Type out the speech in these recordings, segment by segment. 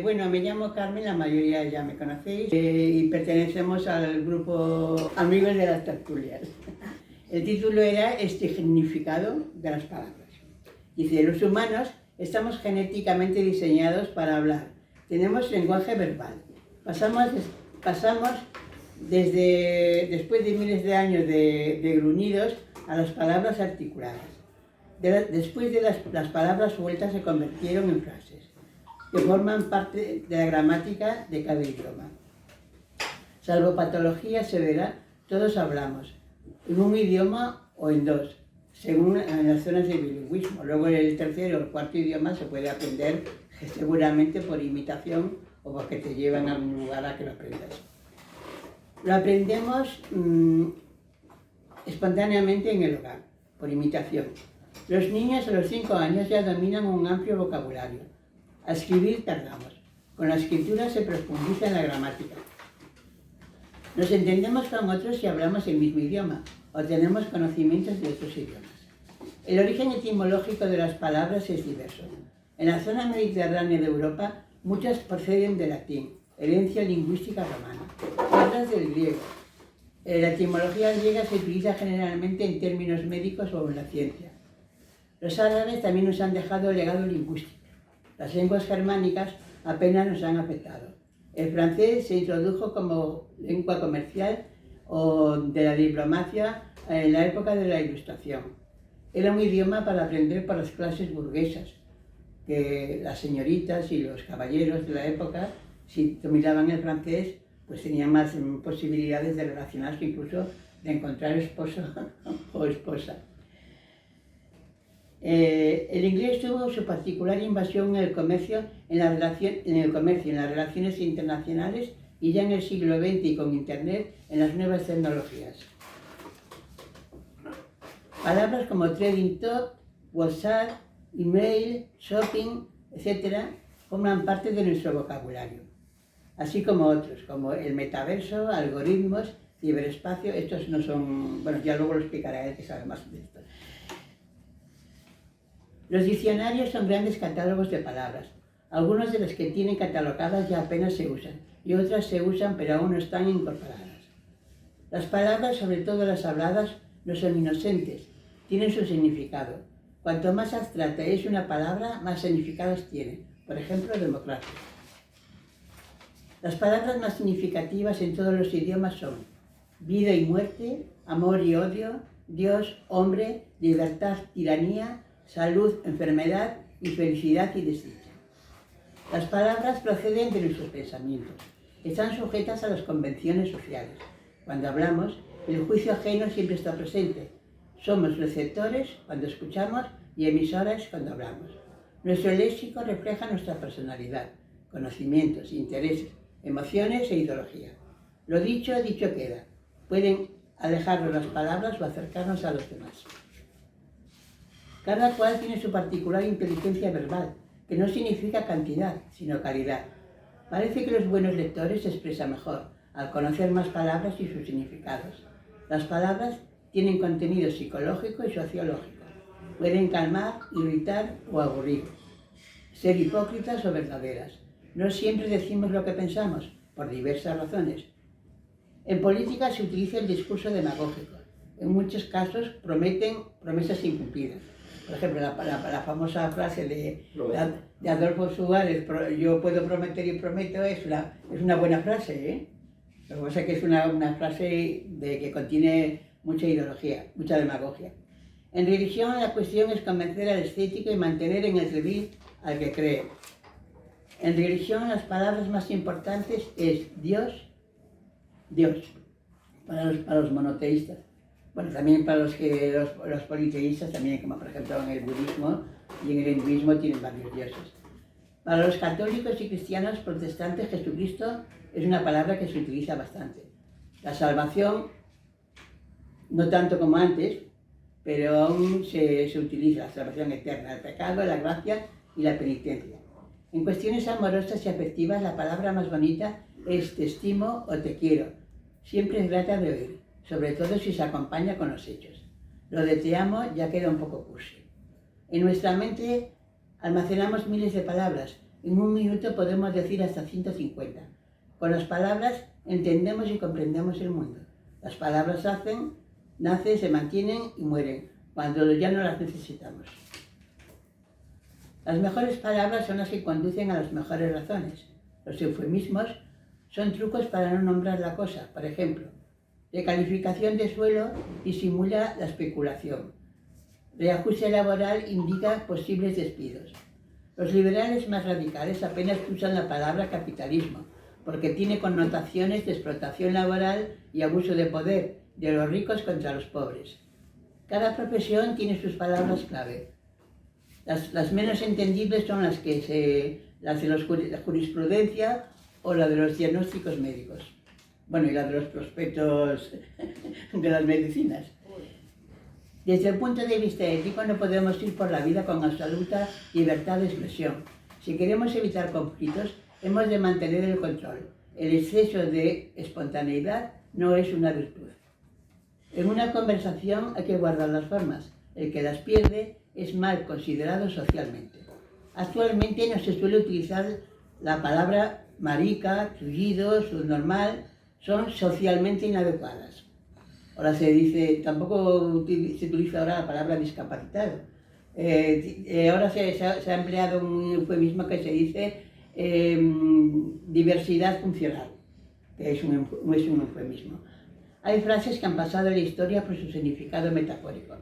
Bueno, me llamo Carmen, la mayoría ya me conocéis, y pertenecemos al grupo Amigos de las Tertulias. El título era Este significado de las palabras. Dice, los humanos estamos genéticamente diseñados para hablar. Tenemos lenguaje verbal. Pasamos después de miles de años de gruñidos a las palabras articuladas. Después de las palabras sueltas se convirtieron en frases que forman parte de la gramática de cada idioma. Salvo patología severa, todos hablamos en un idioma o en dos, según en las zonas de bilingüismo. Luego en el tercero o el cuarto idioma se puede aprender seguramente por imitación o porque te llevan a un lugar a que lo aprendas. Lo aprendemos espontáneamente en el hogar, por imitación. Los niños a los 5 años ya dominan un amplio vocabulario. A escribir tardamos. Con la escritura se profundiza en la gramática. Nos entendemos con otros si hablamos el mismo idioma o tenemos conocimientos de otros idiomas. El origen etimológico de las palabras es diverso. En la zona mediterránea de Europa, muchas proceden del latín, herencia lingüística romana, otras del griego. La etimología griega se utiliza generalmente en términos médicos o en la ciencia. Los árabes también nos han dejado el legado lingüístico. Las lenguas germánicas apenas nos han afectado. El francés se introdujo como lengua comercial o de la diplomacia en la época de la Ilustración. Era un idioma para aprender por las clases burguesas, que las señoritas y los caballeros de la época, si dominaban el francés, pues tenían más posibilidades de relacionarse, incluso de encontrar esposo o esposa. El inglés tuvo su particular invasión en el comercio, en las relaciones internacionales y ya en el siglo XX y con Internet en las nuevas tecnologías. Palabras como trading talk, WhatsApp, email, shopping, etc. forman parte de nuestro vocabulario, así como otros, como el metaverso, algoritmos, ciberespacio. Estos no son, bueno, ya luego lo explicará él que sabe más de esto. Los diccionarios son grandes catálogos de palabras. Algunos de los que tienen catalogadas ya apenas se usan, y otras se usan pero aún no están incorporadas. Las palabras, sobre todo las habladas, no son inocentes, tienen su significado. Cuanto más abstracta es una palabra, más significados tiene. Por ejemplo, democracia. Las palabras más significativas en todos los idiomas son vida y muerte, amor y odio, Dios, hombre, libertad, tiranía, salud, enfermedad y felicidad y desdicha. Las palabras proceden de nuestros pensamientos. Están sujetas a las convenciones sociales. Cuando hablamos, el juicio ajeno siempre está presente. Somos receptores cuando escuchamos y emisores cuando hablamos. Nuestro léxico refleja nuestra personalidad, conocimientos, intereses, emociones e ideología. Lo dicho queda. Pueden alejarnos las palabras o acercarnos a los demás. Cada cual tiene su particular inteligencia verbal, que no significa cantidad, sino calidad. Parece que los buenos lectores se expresan mejor, al conocer más palabras y sus significados. Las palabras tienen contenido psicológico y sociológico. Pueden calmar, irritar o aburrir. Ser hipócritas o verdaderas. No siempre decimos lo que pensamos, por diversas razones. En política se utiliza el discurso demagógico. En muchos casos prometen promesas incumplidas. Por ejemplo, la famosa frase de Adolfo Suárez, yo puedo prometer y prometo, es una buena frase, ¿eh? Lo que pasa es que es una frase que contiene mucha ideología, mucha demagogia. En religión la cuestión es convencer al escéptico y mantener en el redil al que cree. En religión las palabras más importantes es Dios, para los monoteístas. Bueno, también para los politeístas, también, como por ejemplo en el budismo y en el hinduismo tienen varios dioses. Para los católicos y cristianos protestantes, Jesucristo es una palabra que se utiliza bastante. La salvación, no tanto como antes, pero aún se utiliza la salvación eterna, el pecado, la gracia y la penitencia. En cuestiones amorosas y afectivas, la palabra más bonita es te estimo o te quiero. Siempre es grata de oír, sobre todo si se acompaña con los hechos. Lo de te amo ya queda un poco cursi. En nuestra mente almacenamos miles de palabras, En un minuto podemos decir hasta 150. Con las palabras entendemos y comprendemos el mundo. Las palabras nacen, se mantienen y mueren, cuando ya no las necesitamos. Las mejores palabras son las que conducen a las mejores razones. Los eufemismos son trucos para no nombrar la cosa. Por ejemplo, recalificación de suelo disimula la especulación. Reajuste laboral indica posibles despidos. Los liberales más radicales apenas usan la palabra capitalismo, porque tiene connotaciones de explotación laboral y abuso de poder de los ricos contra los pobres. Cada profesión tiene sus palabras clave. Las menos entendibles son las de la jurisprudencia o la de los diagnósticos médicos. Bueno, y la de los prospectos de las medicinas. Desde el punto de vista ético no podemos ir por la vida con absoluta libertad de expresión. Si queremos evitar conflictos, hemos de mantener el control. El exceso de espontaneidad no es una virtud. En una conversación hay que guardar las formas. El que las pierde es mal considerado socialmente. Actualmente no se suele utilizar la palabra marica, chullido, subnormal, son socialmente inadecuadas. Ahora tampoco se utiliza ahora la palabra discapacitado. Ahora se ha empleado un eufemismo que se dice diversidad funcional, que es un eufemismo. Hay frases que han pasado en la historia por su significado metafórico.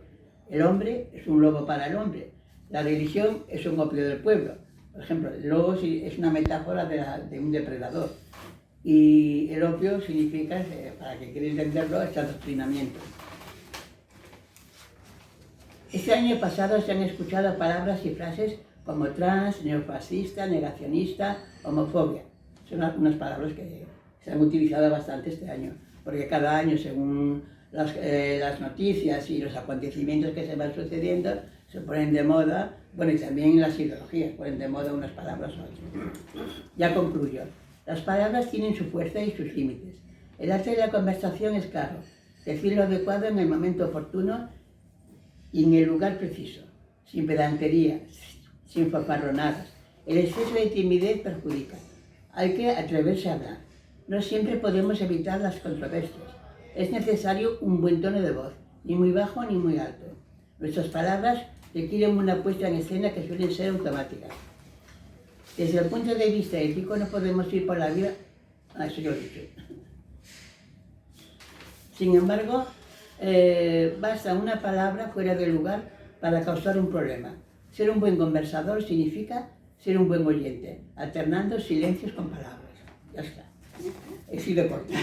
El hombre es un lobo para el hombre. La religión es un opio del pueblo. Por ejemplo, el lobo es una metáfora de un depredador. Y el opio significa, para que quiera entenderlo, es adoctrinamiento. Este año pasado se han escuchado palabras y frases como trans, neofascista, negacionista, homofobia. Son unas palabras que se han utilizado bastante este año, porque cada año, según las noticias y los acontecimientos que se van sucediendo, se ponen de moda, bueno, y también las ideologías ponen de moda unas palabras u otras. Ya concluyo. Las palabras tienen su fuerza y sus límites. El arte de la conversación es claro, decir lo adecuado en el momento oportuno y en el lugar preciso, sin pedantería, sin fanfarronadas. El exceso de timidez perjudica. Hay que atreverse a hablar. No siempre podemos evitar las controversias. Es necesario un buen tono de voz, ni muy bajo ni muy alto. Nuestras palabras requieren una puesta en escena que suelen ser automáticas. Desde el punto de vista ético no podemos ir por la vida... eso yo lo he dicho. Sin embargo, basta una palabra fuera de lugar para causar un problema. Ser un buen conversador significa ser un buen oyente, alternando silencios con palabras. Ya está. He sido corta.